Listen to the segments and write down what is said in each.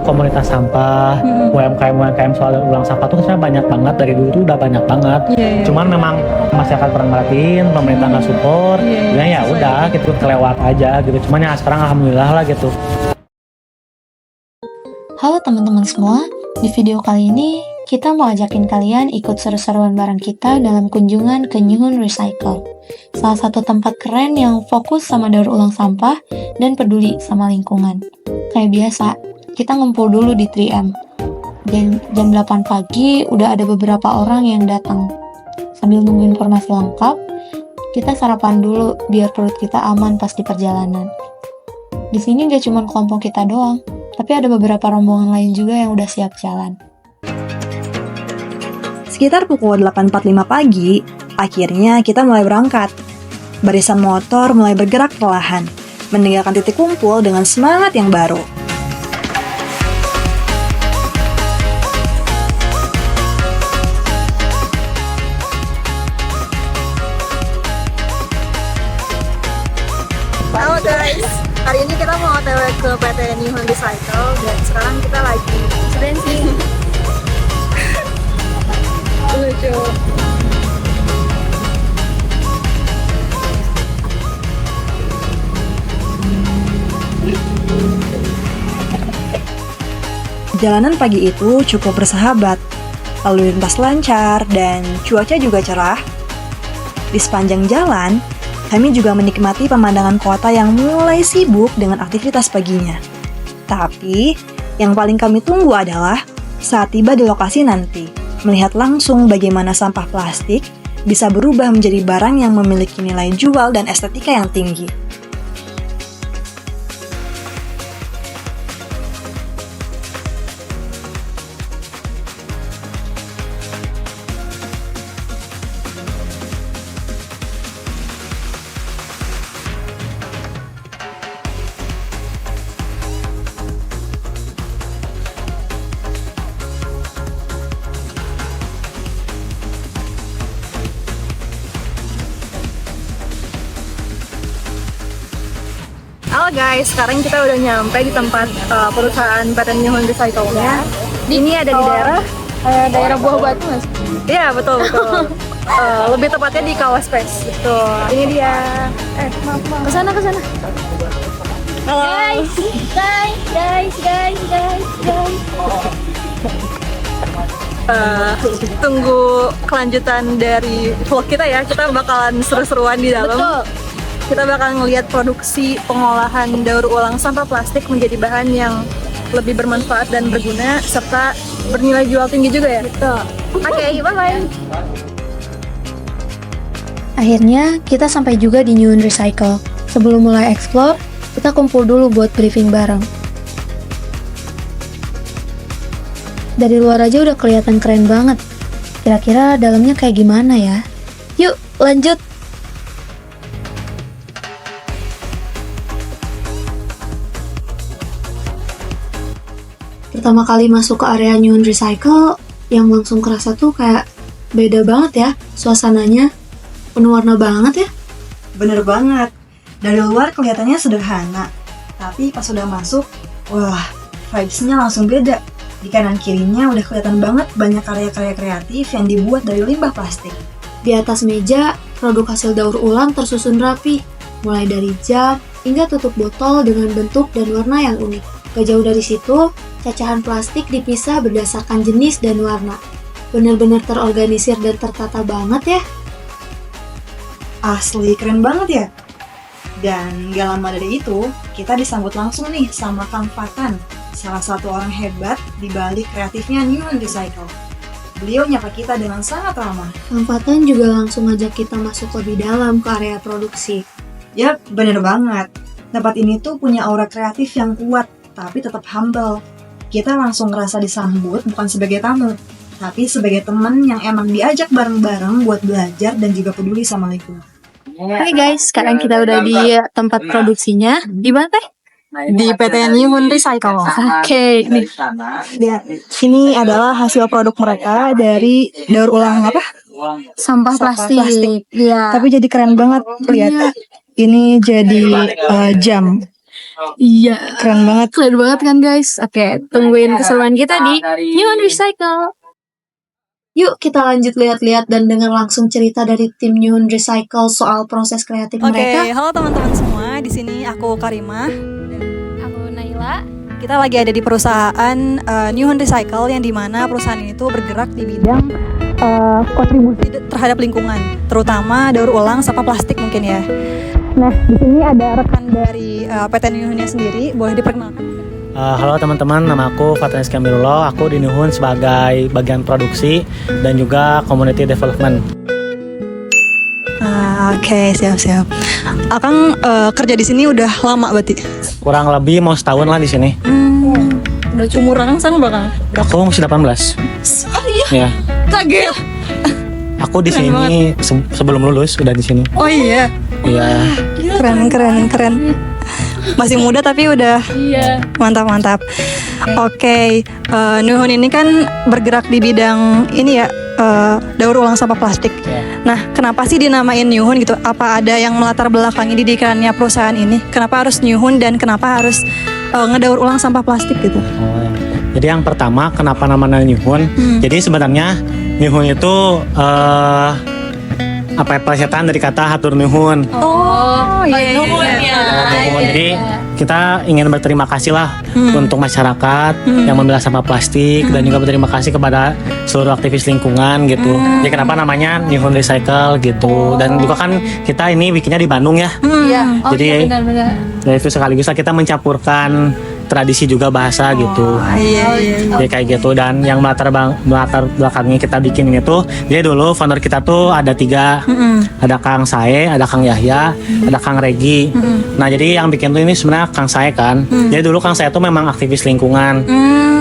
komunitas sampah, UMKM soal ulang sampah tuh sebenarnya banyak banget, dari dulu tuh udah banyak banget. Cuman memang masyarakat kurang merhatiin, pemerintah nggak support, ya udah gitu kelewat aja gitu. Cuman ya sekarang alhamdulillah lah gitu. Halo teman-teman semua, di video kali ini kita mau ajakin kalian ikut seru-seruan bareng kita dalam kunjungan ke Nyuhun Recycle, salah satu tempat keren yang fokus sama daur ulang sampah dan peduli sama lingkungan. Kayak biasa, kita ngumpul dulu di 3M. Jam 8 pagi udah ada beberapa orang yang datang. Sambil nunggu informasi lengkap, kita sarapan dulu biar perut kita aman pas di perjalanan. Di sini gak cuma kelompok kita doang, tapi ada beberapa rombongan lain juga yang udah siap jalan. Sekitar pukul 8.45 pagi, akhirnya kita mulai berangkat. Barisan motor mulai bergerak perlahan, meninggalkan titik kumpul dengan semangat yang baru. Halo guys, hari ini kita mau otw ke PT Nyuhun Recycle dan sekarang kita lagi bensin. Lucu. Jalanan pagi itu cukup bersahabat, lalu lintas lancar dan cuaca juga cerah. Di sepanjang jalan, kami juga menikmati pemandangan kota yang mulai sibuk dengan aktivitas paginya. Tapi, yang paling kami tunggu adalah saat tiba di lokasi nanti, melihat langsung bagaimana sampah plastik bisa berubah menjadi barang yang memiliki nilai jual dan estetika yang tinggi. Halo guys, sekarang kita udah nyampe di tempat perusahaan PT Nyuhun Recycle-nya. Ini ada di daerah Buah Batu nggak sih? Iya betul. Lebih tepatnya di Kawas Space. Betul. Ini dia. Maaf. Kesana. Halo. Guys. Tunggu kelanjutan dari vlog kita ya. Kita bakalan seru-seruan di dalam. Betul. Kita bakal ngelihat produksi pengolahan daur ulang sampah plastik menjadi bahan yang lebih bermanfaat dan berguna serta bernilai jual tinggi juga ya. Betul. Oke, bye-bye. Akhirnya, kita sampai juga di Nyuhun Recycle. Sebelum mulai explore, kita kumpul dulu buat briefing bareng. Dari luar aja udah kelihatan keren banget. Kira-kira dalamnya kayak gimana ya? Yuk, lanjut! Pertama kali masuk ke area Nyuhun Recycle, yang langsung kerasa tuh kayak beda banget ya suasananya. Penuh warna banget ya. Bener banget, dari luar kelihatannya sederhana, tapi pas udah masuk, wah, vibes-nya langsung beda. Di kanan kirinya udah kelihatan banget banyak karya-karya kreatif yang dibuat dari limbah plastik. Di atas meja, produk hasil daur ulang tersusun rapi, mulai dari jam hingga tutup botol dengan bentuk dan warna yang unik. Gak jauh dari situ, cacahan plastik dipisah berdasarkan jenis dan warna. Bener-bener terorganisir dan tertata banget ya. Asli keren banget ya. Dan gak lama dari itu, kita disambut langsung nih sama Kang Fatan, salah satu orang hebat di balik kreatifnya Nyuhun Recycle. Beliau nyapa kita dengan sangat ramah. Kang Fatan juga langsung ngajak kita masuk lebih dalam ke area produksi. Yap, bener banget. Tempat ini tuh punya aura kreatif yang kuat, tapi tetap humble. Kita langsung ngerasa disambut bukan sebagai tamu, tapi sebagai teman yang emang diajak bareng-bareng buat belajar dan juga peduli sama lingkungan. Oke guys, sekarang kita udah di tempat produksinya. Di mana teh? Di PT Nyuhun Recycle. Oke, nih. Lihat, ini adalah hasil produk mereka dari daur ulang apa? Sampah plastik. Iya. Tapi jadi keren banget. Lihat, ini jadi jam. Iya. Keren banget. Keren banget kan guys. Oke, tungguin keseruan kita di Nyuhun Recycle. Yuk kita lanjut lihat-lihat dan dengar langsung cerita dari tim Nyuhun Recycle soal proses kreatif mereka. Halo teman-teman semua. Di sini aku Karimah. Aku Naila. Kita lagi ada di perusahaan Nyuhun Recycle yang dimana perusahaan ini tuh bergerak di bidang kontribusi terhadap lingkungan, terutama daur ulang sampah plastik mungkin ya. Nah, di sini ada rekan dari PT Nyuhunnya sendiri, boleh diperkenalkan? Halo teman-teman, nama aku Fathanis Kamirullah. Aku di Nyuhun sebagai bagian produksi dan juga community development. Oke, siap-siap. Akang kerja di sini udah lama berarti? Kurang lebih mau setahun lah di sini. Udah umur Akang sama bakal. Aku masih 18. Oh iya. Ya. Kaget. Aku di sini sebelum lulus udah di sini. Oh iya. Iya. Keren. Masih muda tapi udah Iya. mantap. Oke, Nyuhun ini kan bergerak di bidang ini ya, daur ulang sampah plastik. Nah, kenapa sih dinamain Nyuhun gitu? Apa ada yang melatar belakangi didikannya perusahaan ini? Kenapa harus Nyuhun dan kenapa harus ngedaur ulang sampah plastik gitu? Oh, jadi yang pertama kenapa namanya Nyuhun? Jadi sebenarnya Nyuhun itu plesetan dari kata hatur nuhun. Oh, iya. Nuhun. Jadi kita ingin berterima kasih lah untuk masyarakat yang memilah sampah plastik dan juga berterima kasih kepada seluruh aktivis lingkungan gitu. Jadi kenapa namanya Nyuhun Recycle gitu. Dan juga kan kita ini bikinnya di Bandung ya. Iya. Oh, Jadi benar. dan itu sekaligus lah kita mencampurkan tradisi juga bahasa gitu. Iya. Jadi kayak gitu. Dan yang melatar belakangnya kita bikin ini tuh, jadi dulu founder kita tuh ada 3. Ada Kang Sae, ada Kang Yahya, ada Kang Regi. Nah jadi yang bikin tuh ini sebenarnya Kang Sae kan. Jadi dulu Kang Sae tuh memang aktivis lingkungan.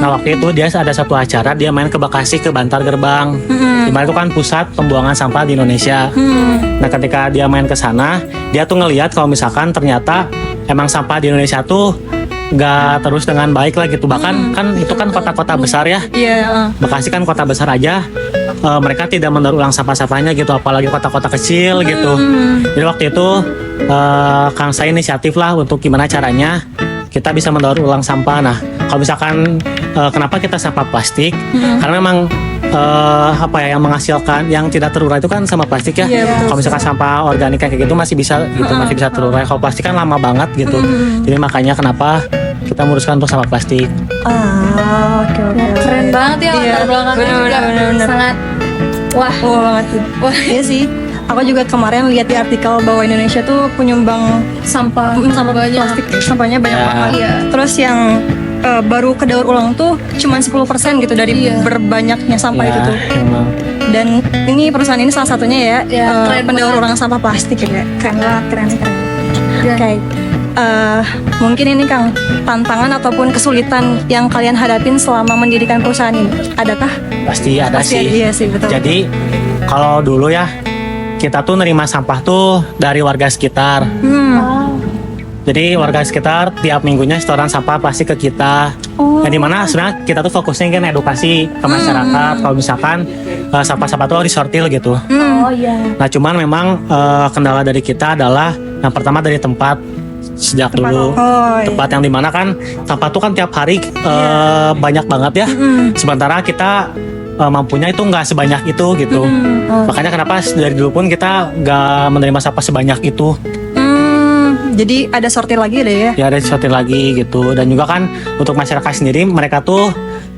Nah waktu itu dia ada satu acara, dia main ke Bekasi, ke Bantar Gerbang. Dimana itu kan pusat pembuangan sampah di Indonesia. Nah ketika dia main ke sana, dia tuh ngelihat kalau misalkan ternyata emang sampah di Indonesia tuh nggak terus dengan baik lah gitu. Bahkan kan itu kan kota-kota besar ya. Iya. Bekasi kan kota besar aja, mereka tidak mendaur ulang sampah-sampahnya gitu, apalagi kota-kota kecil gitu. Jadi waktu itu Kang saya inisiatif lah untuk gimana caranya kita bisa mendaur ulang sampah. Nah kalau misalkan kenapa kita sampah plastik, karena memang yang menghasilkan yang tidak terurai itu kan sampah plastik ya. Kalau misalkan sampah organik kayak gitu masih bisa gitu, masih bisa terurai. Kalau plastik kan lama banget gitu. Jadi makanya kenapa kita memutuskan untuk sampah plastik. Oke. Keren banget ya latar belakangnya juga. Bener. Sangat wah banget. Wah, iya sih. Aku juga kemarin lihat di artikel bahwa Indonesia tuh penyumbang sampah banyak. plastik, sampahnya banyak banget. Iya. Terus yang baru kedaur ulang tuh cuma 10% gitu dari berbanyaknya sampah itu tuh. Emang. Dan ini perusahaan ini salah satunya ya, keren pendaur banget. ulang sampah plastik ya. Keren. Iya. Oke. Mungkin ini Kang, tantangan ataupun kesulitan yang kalian hadapin selama mendirikan perusahaan ini, adakah? Pasti ada sih. Iya sih, betul. Jadi kalau dulu ya kita tuh nerima sampah tuh dari warga sekitar. Jadi warga sekitar tiap minggunya setoran sampah plastik ke kita. Yang dimana sebenarnya kita tuh fokusnya kan edukasi ke masyarakat. Kalau misalkan sampah-sampah tuh disortir gitu. Oh iya. Nah cuman memang kendala dari kita adalah yang pertama dari tempat. Sejak dulu tempat yang dimana kan sampah tuh kan tiap hari banyak banget ya. Sementara kita mampunya itu nggak sebanyak itu gitu. Makanya kenapa dari dulu pun kita nggak menerima sampah sebanyak itu. Jadi ada sortir lagi deh ya? Ya ada sortir lagi gitu. Dan juga kan untuk masyarakat sendiri mereka tuh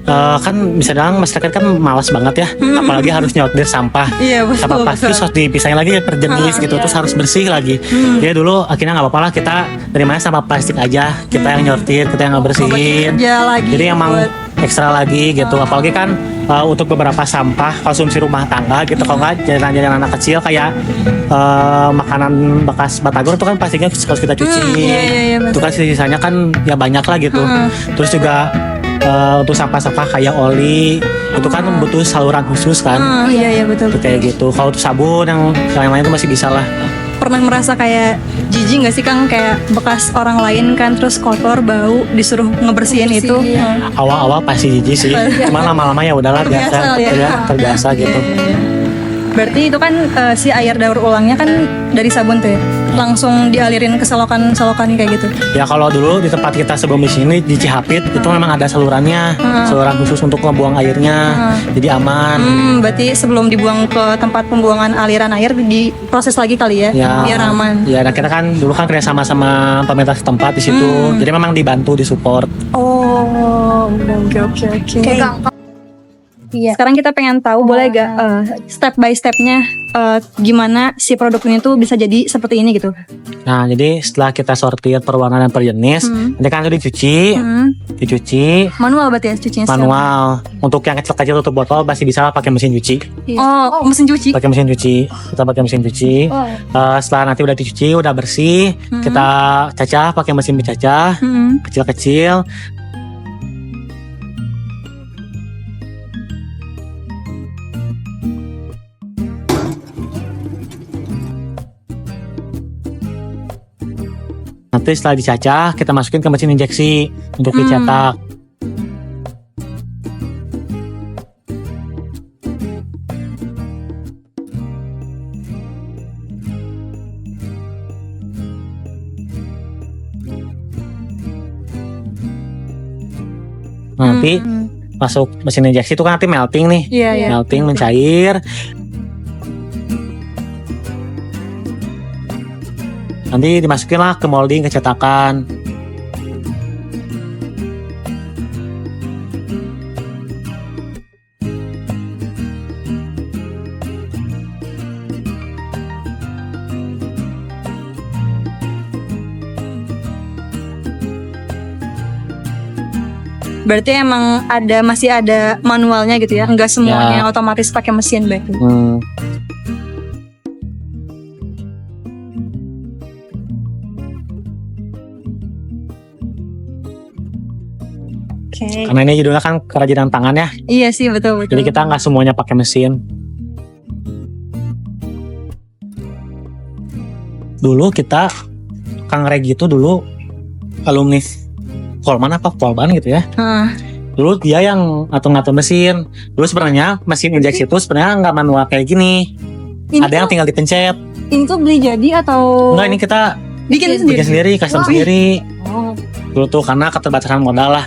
kan bisa bilang masyarakat kan malas banget ya. Apalagi harus nyortir sampah. Iya, betul, sampah plastik terus harus dipisahin lagi per jenis gitu. Terus harus bersih lagi. Jadi dulu akhirnya nggak apa-apa lah kita terimanya sampah plastik aja. Kita yang nyortir, kita yang ngebersihin. Jadi emang ekstra lagi gitu. Apalagi kan untuk beberapa sampah konsumsi rumah tangga gitu. Kalau nggak jajanan anak kecil kayak makanan bekas batagor itu kan plastiknya harus kita cuci. Itu kan sisanya kan ya banyak lah gitu. Terus juga untuk sampah-sampah kayak oli itu kan butuh saluran khusus kan. Iya betul. Kayak gitu. Kalau untuk sabun yang lain-lain itu masih bisa lah. Pernah merasa kayak jijik nggak sih Kang, kayak bekas orang lain kan terus kotor bau disuruh ngebersihin itu? Awal-awal pasti jijik sih. Cuma lama-lama ya udahlah terbiasa gitu. Berarti itu kan si air daur ulangnya kan dari sabun tuh ya? langsung dialirin ke selokan kayak gitu. Ya kalau dulu di tempat kita sebelum di sini di Cihapit itu memang ada salurannya, saluran khusus untuk membuang airnya, jadi aman. Berarti sebelum dibuang ke tempat pembuangan aliran air diproses lagi kali ya, Ya, biar aman. Ya, dan kita kan dulu kan kerjasama sama pemerintah setempat di situ, jadi memang dibantu, disupport. Oh, oke. Iya. Sekarang kita pengen tahu, boleh gak step by stepnya gimana si produk ini tuh bisa jadi seperti ini gitu? Nah, jadi setelah kita sortir per warna dan per jenis, nanti kan itu dicuci, Manual berarti ya cucinya? manual. Untuk yang kecil-kecil tutup botol masih bisa pakai mesin cuci. Oh, mesin cuci? Pakai mesin cuci, kita pakai mesin cuci. Setelah nanti udah dicuci, udah bersih, kita cacah pakai mesin bercacah, kecil-kecil. Nanti setelah dicacah, kita masukin ke mesin injeksi untuk dicetak. Nanti masuk mesin injeksi itu kan nanti melting nih, Iya. melting, mencair. Nanti dimasukin lah ke molding, ke cetakan. Berarti emang masih ada manualnya gitu ya? Enggak semuanya otomatis pakai mesin berarti. Okay. Karena ini judulnya kan kerajinan tangan ya. Iya sih, betul. Jadi kita nggak semuanya pakai mesin. Dulu kita Kang Regi itu dulu alumni Polban gitu ya. Dulu dia yang ngatur mesin. Dulu sebenarnya mesin injeksi itu sebenarnya nggak manual kayak gini. Ada yang tinggal dipencet. Ini tuh beli jadi atau? Enggak, ini kita bikin sendiri, custom sendiri. Dulu tuh karena keterbatasan modal lah.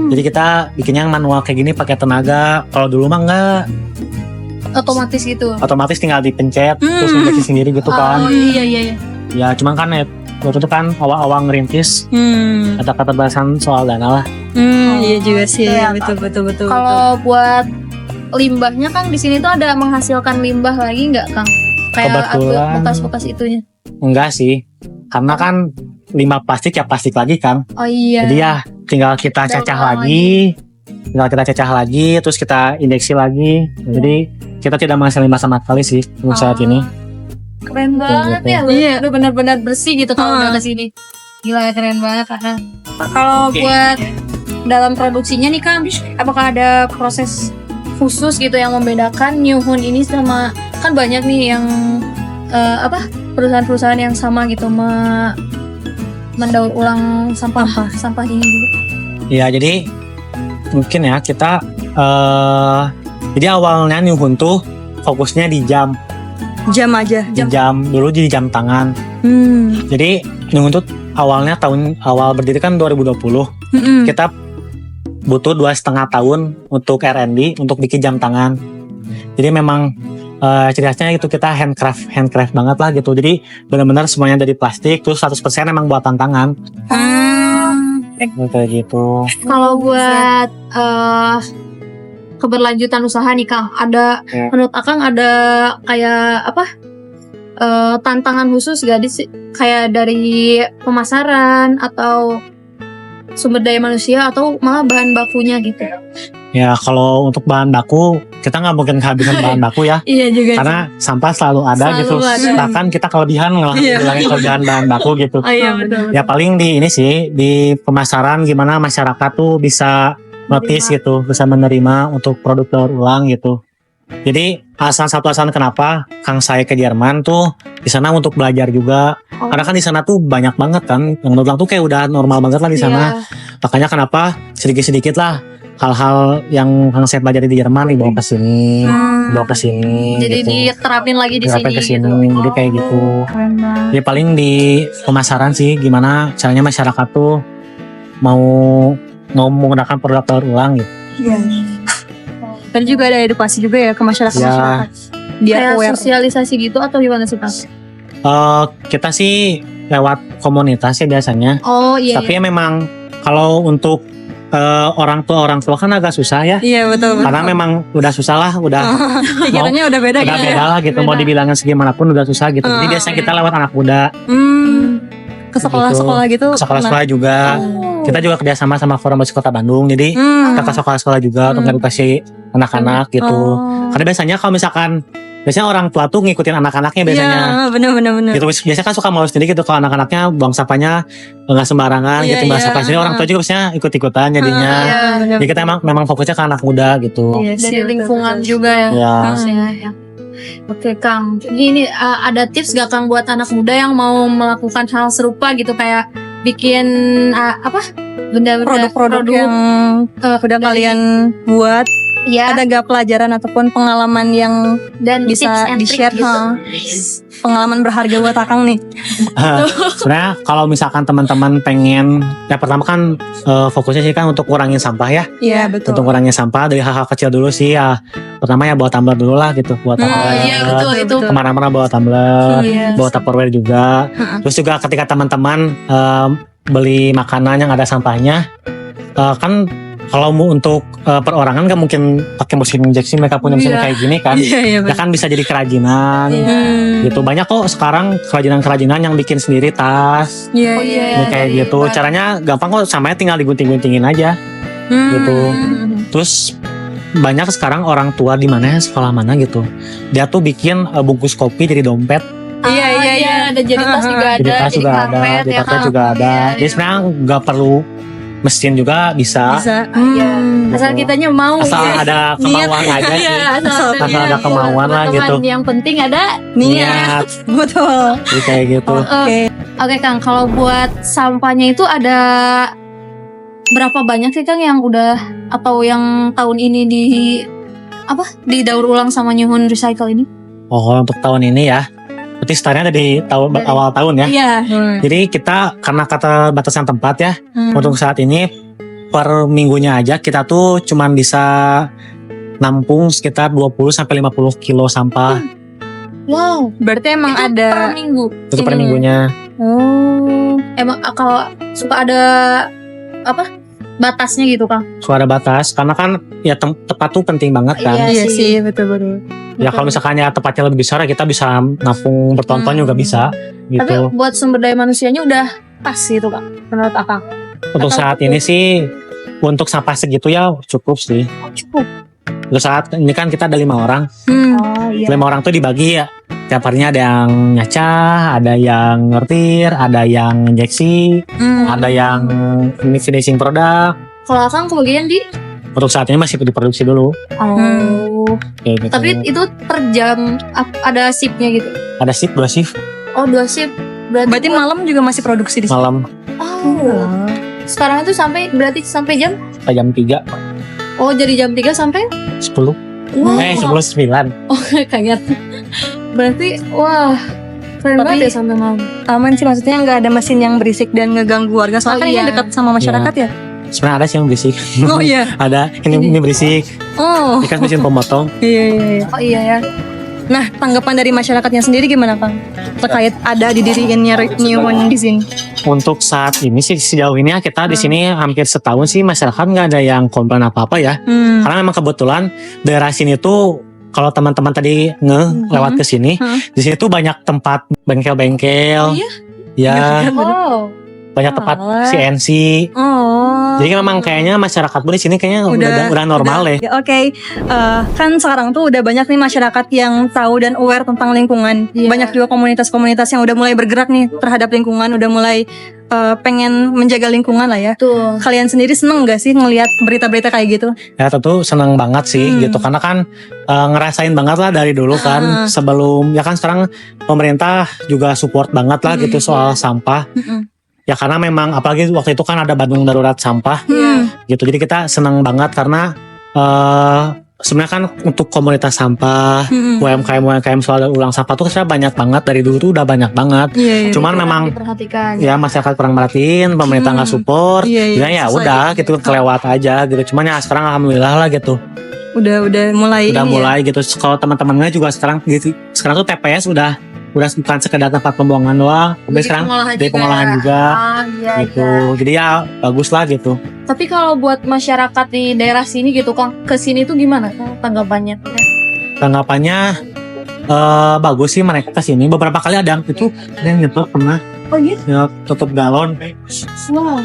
Jadi kita bikinnya yang manual kayak gini pakai tenaga. Kalau dulu mah enggak. Otomatis gitu. Otomatis tinggal dipencet terus injeksi sendiri gitu kan. Oh iya. Ya cuman kan waktu itu kan awal-awal ngerintis ada keterbatasan soal dana lah. Iya juga sih. Betul. Kalau buat limbahnya Kang di sini tuh ada menghasilkan limbah lagi nggak Kang? Kayak Kebetulan bekas-bekas itunya. enggak sih. Karena kan limbah plastik ya plastik lagi kan. Oh iya. Jadi ya tinggal kita cacah lagi. Terus kita injeksi lagi. Jadi kita tidak menghasilkan limbah sama sekali sih untuk saat ini. Keren banget ya. Iya, udah benar-benar bersih gitu kalau udah kesini. Gila, keren banget karena kalau buat dalam produksinya nih Kang, apakah ada proses khusus gitu yang membedakan Nyuhun ini sama, kan banyak nih yang perusahaan-perusahaan yang sama gitu mendaur ulang sampah ini gitu. Ya jadi mungkin ya kita jadi awalnya Nyuhun tuh fokusnya di jam aja. Di jam dulu jadi jam tangan. Jadi Nyuhun tuh awalnya awal berdiri kan 2020. Kita butuh 2,5 tahun untuk R&D untuk bikin jam tangan. Jadi memang ciri khasnya itu kita handcraft banget lah gitu. Jadi benar-benar semuanya dari plastik, terus 100% emang buatan tangan. Kayak gitu. Kalau buat keberlanjutan usaha nih Kang, ada menurut Akang ada kayak tantangan khusus gak sih, kayak dari pemasaran atau sumber daya manusia atau malah bahan bakunya gitu? Ya kalau untuk bahan baku kita nggak mungkin kehabisan bahan baku ya. Iya juga. Karena sampah selalu ada gitu. Bahkan kita kelebihan ngilangin kelebihan bahan baku gitu. Iya betul. Ya paling di ini sih di pemasaran gimana masyarakat tuh bisa notice gitu, bisa menerima untuk produk daur ulang gitu. Jadi satu alasan kenapa Kang saya ke Jerman tuh di sana untuk belajar juga. Karena kan di sana tuh banyak banget kan yang daur ulang tuh kayak udah normal banget lah di sana. Makanya kenapa sedikit-sedikit lah hal-hal yang saya pelajari di Jerman dibawa ke sini, dibawa ke sini. Jadi gitu. diterapin lagi di Diterapin sini ke sini, gitu. jadi kayak gitu. Jadi paling di pemasaran sih, gimana caranya masyarakat tuh mau menggunakan produk daur ulang gitu. Iya. Dan juga ada edukasi juga ya ke masyarakat. Biar Kayak aware. sosialisasi gitu atau gimana sih Kang? Kita sih lewat komunitas ya biasanya. Oh iya. Tapi ya memang kalau untuk orang tua kan agak susah ya. Iya betul. Karena memang udah susah lah, udah Pikirannya udah beda udah gitu. beda lah gitu. Mau dibilangin segimanapun udah susah gitu. Jadi biasanya kita lewat anak muda, Ke sekolah-sekolah gitu. sekolah-sekolah juga. Kita juga kerjasama sama Forum Musik Kota Bandung. Jadi ke sekolah-sekolah juga untuk edukasi anak-anak gitu. Karena biasanya kalau misalkan orang tua tuh ngikutin anak-anaknya biasanya. Iya, bener. Gitu biasanya kan suka malu sendiri gitu kalau anak-anaknya buang sampahnya nggak sembarangan Iya, gitu, buang iya. sampah sendiri. Orang tua juga biasanya ikut-ikutan jadinya. Jadi kita memang fokusnya ke anak muda gitu. Dari lingkungan juga ya. Ya. Harusnya ya. Oke Kang, ini ada tips gak Kang buat anak muda yang mau melakukan hal serupa gitu kayak bikin benda-benda Produk-produk yang udah dari- kalian buat, ya ada gak pelajaran ataupun pengalaman yang dan tips bisa and trick di-share, gitu. pengalaman berharga buat Akang nih? Sebenarnya kalau misalkan teman-teman pengen, ya pertama kan fokusnya sih kan untuk kurangin sampah ya. Iya betul. Untuk kurangin sampah dari hal-hal kecil dulu sih ya. Pertama ya bawa tumbler dulu lah gitu, bawa tumbler. Iya betul itu. Kemana-mana bawa tumbler, Yes. bawa Tupperware juga. Terus juga ketika teman-teman beli makanan yang ada sampahnya, kan kalau mau untuk perorangan nggak mungkin pakai mesin injeksi, mereka punya mesin Iya. kayak gini kan. Iya Ya kan bisa jadi kerajinan. Gitu banyak kok sekarang kerajinan yang bikin sendiri tas. Iya Oh, iya. Ya, kayak gitu. Caranya gampang kok, samanya tinggal digunting-guntingin aja. Gitu. Terus banyak sekarang orang tua di mana ya, sekolah mana gitu. Dia tuh bikin bungkus kopi jadi dompet. Iya, ada jadi tas juga ada, Jadi tas juga ada, karpet, di ya karpet kan? juga ada. Iya, Jadi sebenarnya nggak perlu mesin juga bisa. Bisa. Iya. Asal Gitu. kitanya mau. Asal ya. ada kemauan aja sih. Iya, Asal ada kemauan lah teman-teman, gitu. Yang penting ada Niat. Betul. Jadi kayak gitu. Oke Kang, kalau buat sampahnya itu ada berapa banyak sih Kang yang udah atau yang tahun ini didaur ulang sama Nyuhun Recycle ini? Oh, untuk tahun ini ya. Berarti startnya dari awal tahun ya. Iya. Jadi kita karena kata batasan tempat ya, untuk saat ini per minggunya aja kita tuh cuman bisa nampung sekitar 20 sampai 50 kilo sampah. Wow. Berarti emang Itu ada per minggu. Itu per ininya. minggunya. Oh. Emang kalau suka ada batasnya gitu Kang? Suara batas karena kan ya tepat tuh penting banget kan. Iya Iya sih. sih, betul. Ya kalau misalkan ya tempatnya lebih besar ya kita bisa nampung bertonton juga bisa Tapi gitu. buat sumber daya manusianya udah pas gitu Kang menurut Akang? Untuk atau- saat ini sih untuk sampah segitu ya cukup sih. Oh, cukup. Untuk saat ini kan kita ada 5 orang. Oh iya. 5 orang tuh dibagi ya. Tiap harinya ada yang nyacah, ada yang ngertir, ada yang injeksi, ada yang finishing produk. Kalau Akang kebagian di? Untuk saat ini masih diproduksi dulu. Oh. Kayak gitu. Tapi itu per jam ada shiftnya gitu? Ada shift 2 shift Oh 2 shift. Berarti malam juga masih produksi di sini. malam Oh. Sekarang itu berarti sampai jam? sampai jam 3, Oh jadi jam 3 sampai? 10. Wow. 10 9. Oh kaget. Berarti wah keren Tapi- banget ya sampai malam. Aman sih, maksudnya nggak ada mesin yang berisik dan ngeganggu warga. Soalnya Oh, kan ini iya. dekat sama masyarakat ya. Sebenarnya ada sih yang berisik. Oh iya. Ada ini berisik. Oh. Ini kan mesin pemotong. Iya. Oh iya ya. Nah, tanggapan dari masyarakatnya sendiri gimana, Kang? Terkait ada didirikannya Nyuhun di sini. Untuk saat ini sih sejauh ini ya kita di sini hampir setahun sih masyarakat nggak ada yang komplain apa-apa ya. Karena memang kebetulan daerah sini tuh kalau teman-teman tadi lewat ke sini, di sini tuh banyak tempat bengkel-bengkel. Oh, iya? Ya, Oh. banyak tempat Alah. CNC. Oh. Jadi memang kayaknya masyarakat pun di sini kayaknya udah normal deh. Ya, Oke. Kan sekarang tuh udah banyak nih masyarakat yang tahu dan aware tentang lingkungan. Iya. Banyak juga komunitas-komunitas yang udah mulai bergerak nih terhadap lingkungan, udah mulai pengen menjaga lingkungan lah ya. Tuh. Kalian sendiri seneng gak sih ngelihat berita-berita kayak gitu? Ya tentu senang banget sih gitu karena kan ngerasain banget lah dari dulu kan sebelum ya kan sekarang pemerintah juga support banget lah gitu soal sampah. Ya karena memang apalagi waktu itu kan ada Bandung Darurat Sampah gitu. Jadi kita senang banget karena sebenarnya kan untuk komunitas sampah, UMKM soal ulang sampah tuh sebenarnya banyak banget dari dulu tuh udah banyak banget. Cuman memang diperhatikan. ya masyarakat kurang merhatiin, pemerintah nggak support, ya udah gitu kelewat aja gitu. Cuman ya sekarang alhamdulillah lah gitu. Udah mulai Mulai gitu. Kalau teman-temannya juga sekarang gitu. Sekarang tuh TPS udah bukan sekedar tempat pembuangan doang, tapi sekarang jadi pengolahan juga gitu. Jadi ya bagus lah gitu. Tapi kalau buat masyarakat di daerah sini gitu Kang, ke sini tuh gimana tanggapannya? Tanggapannya bagus sih mereka ke sini. Beberapa kali ada yang nyetor pernah. Oh gitu? Ya, tutup galon. Wow.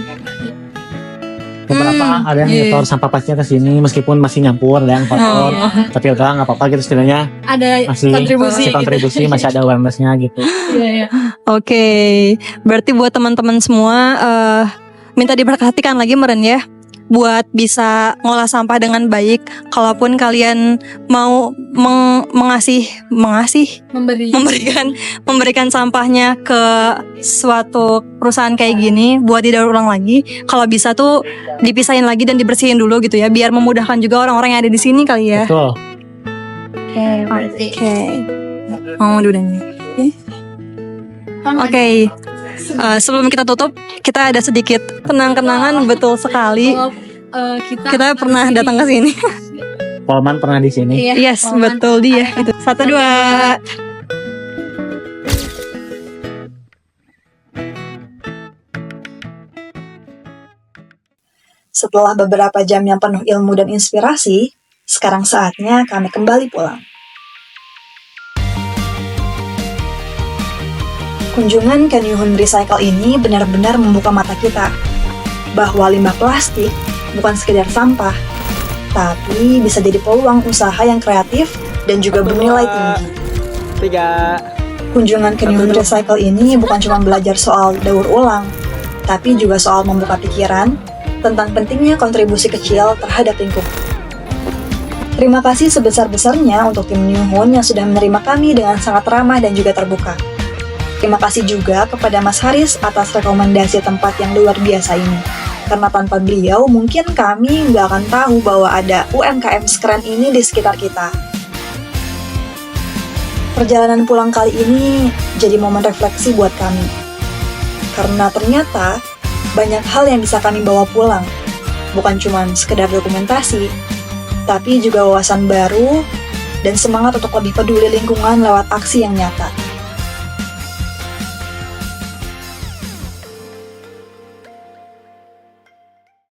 Beberapa ada yang nyetor sampah plastiknya ke sini meskipun masih nyampur, ada yang kotor. Tapi udah nggak apa-apa gitu setidaknya. Ada Masih kontribusi, masih ada awareness-nya gitu. Iya. Oke, berarti buat teman-teman semua minta diperhatikan lagi meren ya, buat bisa ngolah sampah dengan baik. Kalaupun kalian mau memberikan sampahnya ke suatu perusahaan kayak gini buat didaur ulang lagi, kalau bisa tuh dipisahin lagi dan dibersihin dulu gitu ya, biar memudahkan juga orang-orang yang ada di sini kali ya. Betul. Oke. Oh, udah nih. Oke. Sebelum kita tutup, kita ada sedikit kenang-kenangan. Betul sekali. Kita pernah datang ke sini. Polman pernah di sini. Yes, betul dia. Itu 1, 2. Setelah beberapa jam yang penuh ilmu dan inspirasi, sekarang saatnya kami kembali pulang. Kunjungan ke Nyuhun Recycle ini benar-benar membuka mata kita bahwa limbah plastik bukan sekedar sampah, tapi bisa jadi peluang usaha yang kreatif dan juga bernilai tinggi. 3. Kunjungan ke Nyuhun Recycle ini bukan cuma belajar soal daur ulang, tapi juga soal membuka pikiran tentang pentingnya kontribusi kecil terhadap lingkungan. Terima kasih sebesar-besarnya untuk tim Nyuhun yang sudah menerima kami dengan sangat ramah dan juga terbuka. Terima kasih juga kepada Mas Haris atas rekomendasi tempat yang luar biasa ini. Karena tanpa beliau, mungkin kami nggak akan tahu bahwa ada UMKM sekeren ini di sekitar kita. Perjalanan pulang kali ini jadi momen refleksi buat kami. Karena ternyata banyak hal yang bisa kami bawa pulang. Bukan cuma sekedar dokumentasi, tapi juga wawasan baru dan semangat untuk lebih peduli lingkungan lewat aksi yang nyata.